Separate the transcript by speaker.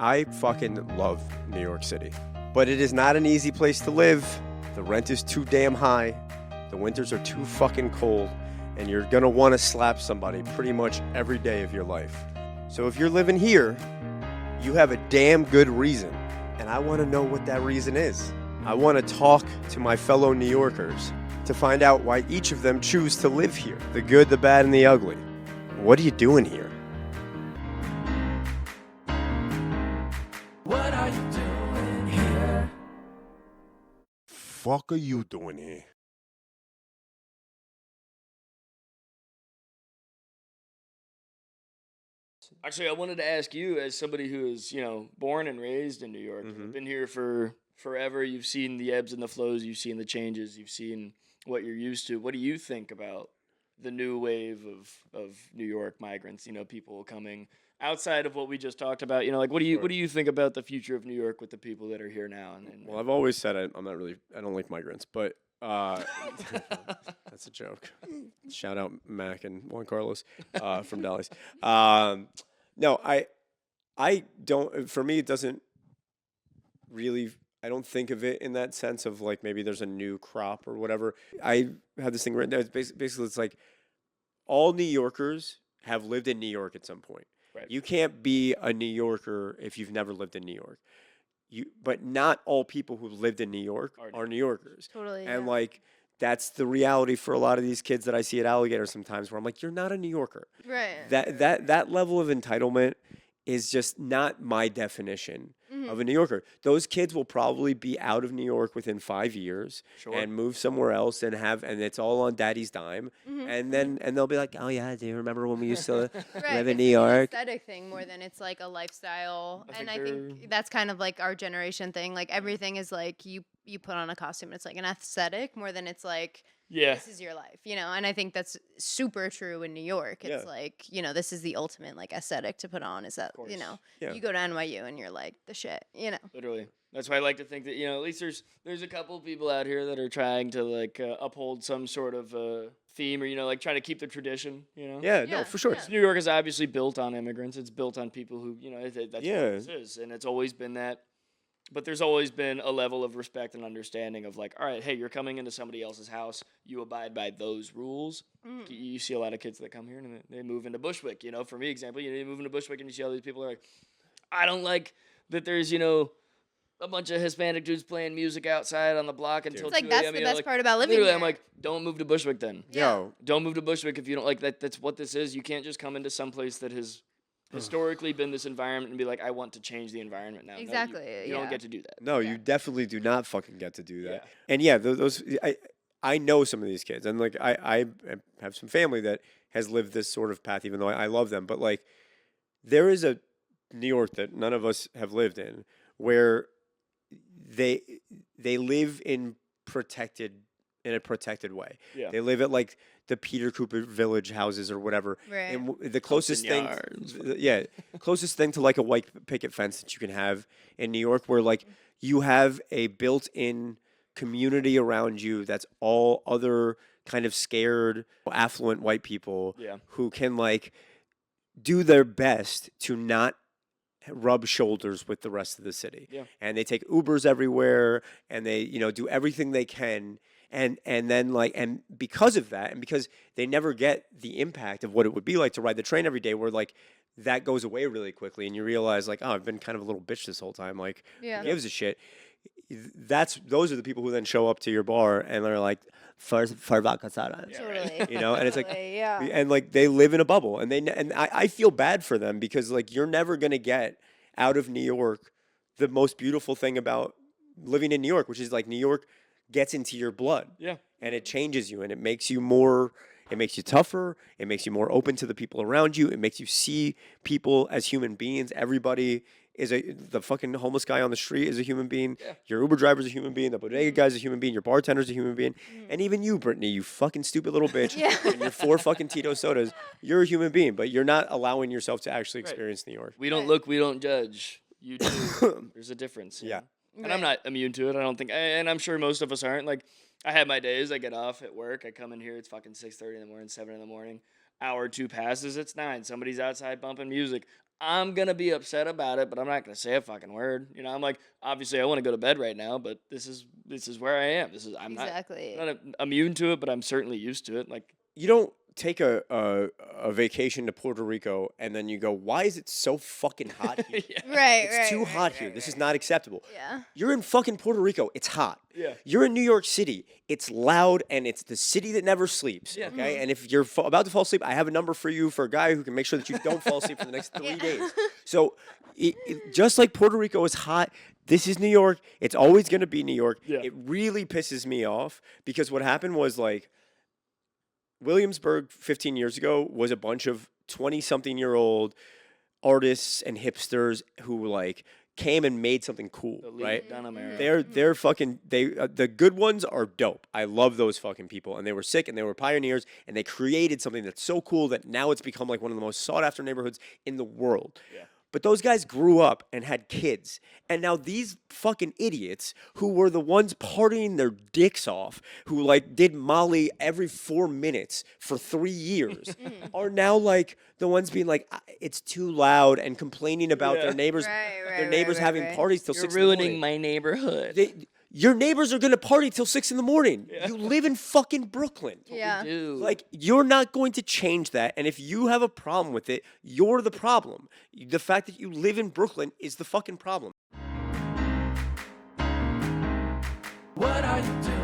Speaker 1: I fucking love New York City, but it is not an easy place to live. The rent is too damn high. The winters are too fucking cold, and you're gonna want to slap somebody pretty much every day of your life. So if you're living here, you have a damn good reason, and I want to know what that reason is. I want to talk to my fellow New Yorkers to find out why each of them choose to live here. The good, the bad, and the ugly. What are you doing here?
Speaker 2: What are you doing here?
Speaker 1: Fuck are you doing here?
Speaker 3: Actually, I wanted to ask you, as somebody who is, born and raised in New York, been here for forever. You've seen the ebbs and the flows. You've seen the changes. You've seen what you're used to. What do you think about the new wave of New York migrants? People coming outside of what we just talked about. What do you think about the future of New York with the people that are here now?
Speaker 1: Well, I've always said I don't like migrants, but that's a joke. Shout out Mac and Juan Carlos from Dallas. No, I don't. For me, it doesn't really. I don't think of it in that sense of like maybe there's a new crop or whatever. I have this thing written down. It's basically it's like all New Yorkers have lived in New York at some point.
Speaker 3: Right.
Speaker 1: You can't be a New Yorker if you've never lived in New York. But not all people who lived in New York are New Yorkers.
Speaker 4: Totally.
Speaker 1: And
Speaker 4: yeah.
Speaker 1: like that's the reality for a lot of these kids that I see at Alligator sometimes where I'm like, you're not a New Yorker.
Speaker 4: Right.
Speaker 1: That level of entitlement is just not my definition of a New Yorker. Those kids will probably be out of New York within 5 years and move somewhere else and it's all on daddy's dime. And they'll be like, oh yeah, do you remember when we used to live in New York?
Speaker 4: It's an aesthetic thing more than it's like a lifestyle. I think that's kind of like our generation thing. Like everything is like you put on a costume. It's like an aesthetic more than it's like, this is your life, And I think that's super true in New York. It's like, this is the ultimate like aesthetic to put on is that, you go to NYU and you're like the shit,
Speaker 3: Literally. That's why I like to think that, at least there's a couple people out here that are trying to like uphold some sort of theme or, like trying to keep the tradition,
Speaker 1: Yeah, no, for sure.
Speaker 3: New York is obviously built on immigrants. It's built on people who, that's what this is. And it's always been that. But there's always been a level of respect and understanding of like, all right, hey, you're coming into somebody else's house. You abide by those rules. You see a lot of kids that come here and they move into Bushwick. For me, example, you move into Bushwick and you see all these people are like, I don't like that there's, a bunch of Hispanic dudes playing music outside on the block until 2
Speaker 4: It's like
Speaker 3: a.m.
Speaker 4: that's the best part about living
Speaker 3: literally,
Speaker 4: here.
Speaker 3: I'm like, don't move to Bushwick then.
Speaker 4: Yeah.
Speaker 3: Don't move to Bushwick if you don't like that. That's what this is. You can't just come into some place that has historically been this environment and be like, I want to change the environment now.
Speaker 4: Exactly.
Speaker 3: No, you don't get to do that.
Speaker 1: No, you definitely do not fucking get to do that.
Speaker 3: Yeah.
Speaker 1: And yeah, those I know some of these kids, and like I have some family that has lived this sort of path, even though I love them. But like, there is a New York that none of us have lived in, where they live in a protected way.
Speaker 3: Yeah.
Speaker 1: They live at like the Peter Cooper Village houses or whatever.
Speaker 4: Right.
Speaker 1: And the closest thing, closest thing to like a white picket fence that you can have in New York, where like you have a built-in community around you that's all other kind of scared, affluent white people who can like do their best to not rub shoulders with the rest of the city.
Speaker 3: Yeah.
Speaker 1: And they take Ubers everywhere and they, do everything they can. And then like, and because of that, and because they never get the impact of what it would be like to ride the train every day, where like that goes away really quickly and you realize like, oh, I've been kind of a little bitch this whole time. Like, who gives a shit? Those are the people who then show up to your bar and they're like, for vodka soda.
Speaker 4: Totally.
Speaker 1: And it's like,
Speaker 4: yeah.
Speaker 1: and like they live in a bubble, and I feel bad for them because like you're never gonna get out of New York the most beautiful thing about living in New York, which is like New York gets into your blood, and it changes you, and it makes you tougher, it makes you more open to the people around you, it makes you see people as human beings. Everybody is the fucking homeless guy on the street is a human being.
Speaker 3: Yeah.
Speaker 1: Your Uber driver's a human being. The bodega guy's a human being. Your bartender's a human being. And even you, Brittany, you fucking stupid little bitch, and your 4 fucking Tito sodas, you're a human being, but you're not allowing yourself to actually experience New York.
Speaker 3: We don't look, we don't judge. You do. There's a difference.
Speaker 1: Yeah.
Speaker 3: And I'm not immune to it. I don't think, and I'm sure most of us aren't. Like, I have my days. I get off at work. I come in here. It's fucking 6:30 in the morning, 7 in the morning. hour or two passes, it's 9. Somebody's outside bumping music. I'm going to be upset about it, but I'm not going to say a fucking word. You know, I'm like, obviously I want to go to bed right now, but this is where I am. I'm not immune to it, but I'm certainly used to it. Like,
Speaker 1: you don't take a vacation to Puerto Rico and then you go, why is it so fucking hot here?
Speaker 4: Right,
Speaker 1: it's too hot here. This is not acceptable.
Speaker 4: Yeah.
Speaker 1: You're in fucking Puerto Rico. It's hot.
Speaker 3: Yeah.
Speaker 1: You're in New York City. It's loud and it's the city that never sleeps.
Speaker 3: Yeah.
Speaker 1: Okay. And if you're about to fall asleep, I have a number for you for a guy who can make sure that you don't fall asleep for the next 3 days. So just like Puerto Rico is hot, this is New York. It's always going to be New York.
Speaker 3: Yeah.
Speaker 1: It really pisses me off because what happened was like, Williamsburg 15 years ago was a bunch of 20-something-year-old artists and hipsters who like came and made something cool, right? They're fucking the good ones are dope. I love those fucking people, and they were sick and they were pioneers and they created something that's so cool that now it's become like one of the most sought after neighborhoods in the world.
Speaker 3: Yeah.
Speaker 1: But those guys grew up and had kids. And now these fucking idiots who were the ones partying their dicks off, who like did Molly every 4 minutes for 3 years, are now like the ones being like, it's too loud and complaining about their neighbors, having parties till 6 in the morning.
Speaker 3: You're ruining my neighborhood.
Speaker 1: Your neighbors are going to party till 6 in the morning. Yeah. You live in fucking Brooklyn.
Speaker 4: Yeah.
Speaker 1: Like, you're not going to change that. And if you have a problem with it, you're the problem. The fact that you live in Brooklyn is the fucking problem.
Speaker 2: What are you doing?